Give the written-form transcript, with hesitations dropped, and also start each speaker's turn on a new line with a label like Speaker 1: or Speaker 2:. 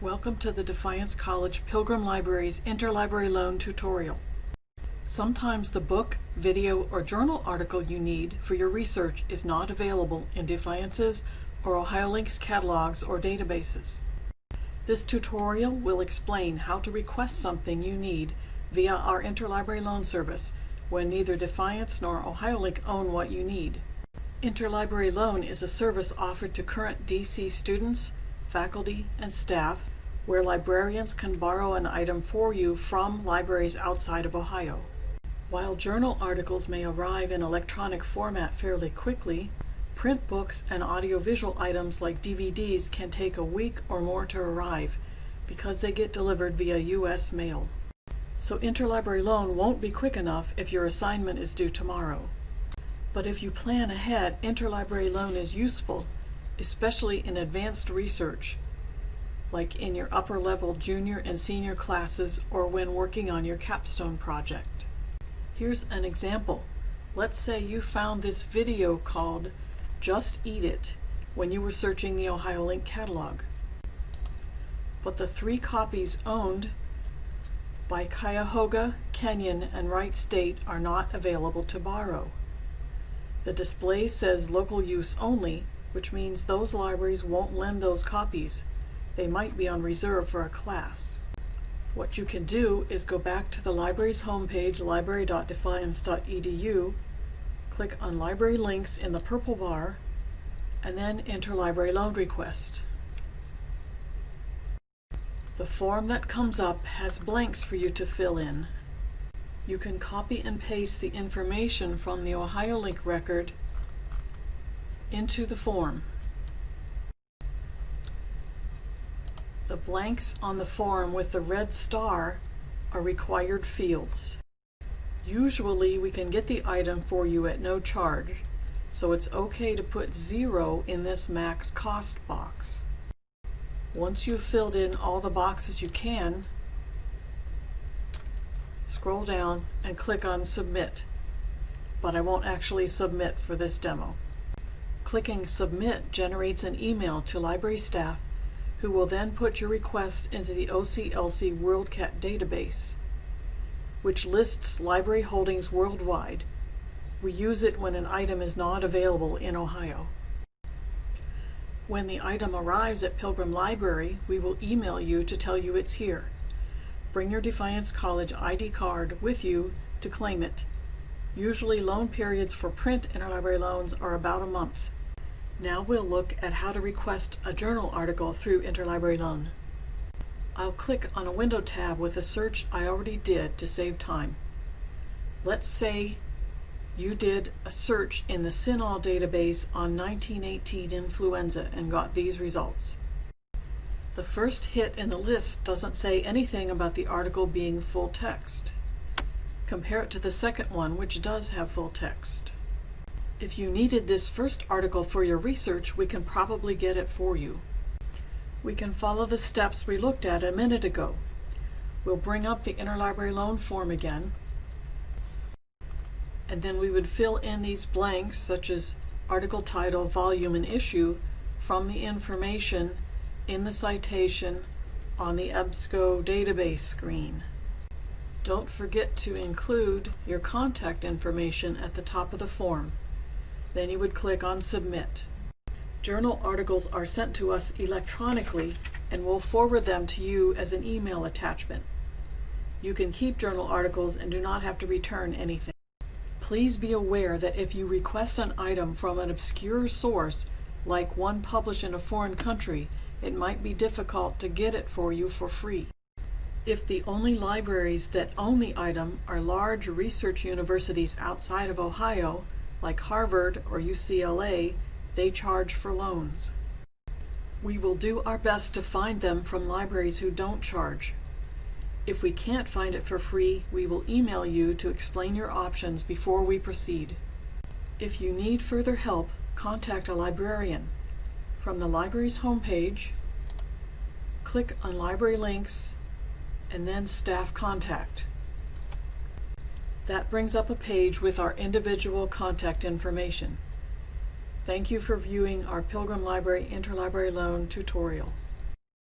Speaker 1: Welcome to the Defiance College Pilgrim Library's Interlibrary Loan tutorial. Sometimes the book, video, or journal article you need for your research is not available in Defiance's or OhioLink's catalogs or databases. This tutorial will explain how to request something you need via our interlibrary loan service when neither Defiance nor OhioLink own what you need. Interlibrary loan is a service offered to current DC students, faculty, and staff where librarians can borrow an item for you from libraries outside of Ohio. While journal articles may arrive in electronic format fairly quickly, print books and audiovisual items like DVDs can take a week or more to arrive because they get delivered via U.S. mail. So interlibrary loan won't be quick enough if your assignment is due tomorrow. But if you plan ahead, interlibrary loan is useful, especially in advanced research, like in your upper-level junior and senior classes or when working on your capstone project. Here's an example. Let's say you found this video called Just Eat It when you were searching the OhioLink catalog. But the 3 copies owned by Cuyahoga, Kenyon, and Wright State are not available to borrow. The display says local use only, which means those libraries won't lend those copies. They might be on reserve for a class. What you can do is go back to the library's homepage, library.defiance.edu, click on Library Links in the purple bar, and then enter Library Loan Request. The form that comes up has blanks for you to fill in. You can copy and paste the information from the OhioLink record into the form. The blanks on the form with the red star are required fields. Usually we can get the item for you at no charge, so it's okay to put 0 in this max cost box. Once you've filled in all the boxes you can, scroll down and click on Submit, but I won't actually submit for this demo. Clicking Submit generates an email to library staff who will then put your request into the OCLC WORLDCAT database, which lists library holdings worldwide. We use it when an item is not available in Ohio. When the item arrives at Pilgrim Library, we will email you to tell you it's here. Bring your Defiance College ID card with you to claim it. Usually loan periods for print interlibrary loans are about a month. Now we'll look at how to request a journal article through interlibrary loan. I'll click on a window tab with a search I already did to save time. Let's say you did a search in the CINAHL database on 1918 influenza and got these results. The first hit in the list doesn't say anything about the article being full text. Compare it to the second one, which does have full text. If you needed this first article for your research, we can probably get it for you. We can follow the steps we looked at a minute ago. We'll bring up the interlibrary loan form again, and then we would fill in these blanks such as article title, volume, and issue from the information in the citation on the EBSCO database screen. Don't forget to include your contact information at the top of the form. Then you would click on Submit. Journal articles are sent to us electronically and we'll forward them to you as an email attachment. You can keep journal articles and do not have to return anything. Please be aware that if you request an item from an obscure source, like one published in a foreign country, it might be difficult to get it for you for free. If the only libraries that own the item are large research universities outside of Ohio, like Harvard or UCLA, they charge for loans. We will do our best to find them from libraries who don't charge. If we can't find it for free, we will email you to explain your options before we proceed. If you need further help, contact a librarian. From the library's homepage, click on Library Links and then Staff Contact. That brings up a page with our individual contact information. Thank you for viewing our Pilgrim Library Interlibrary Loan tutorial.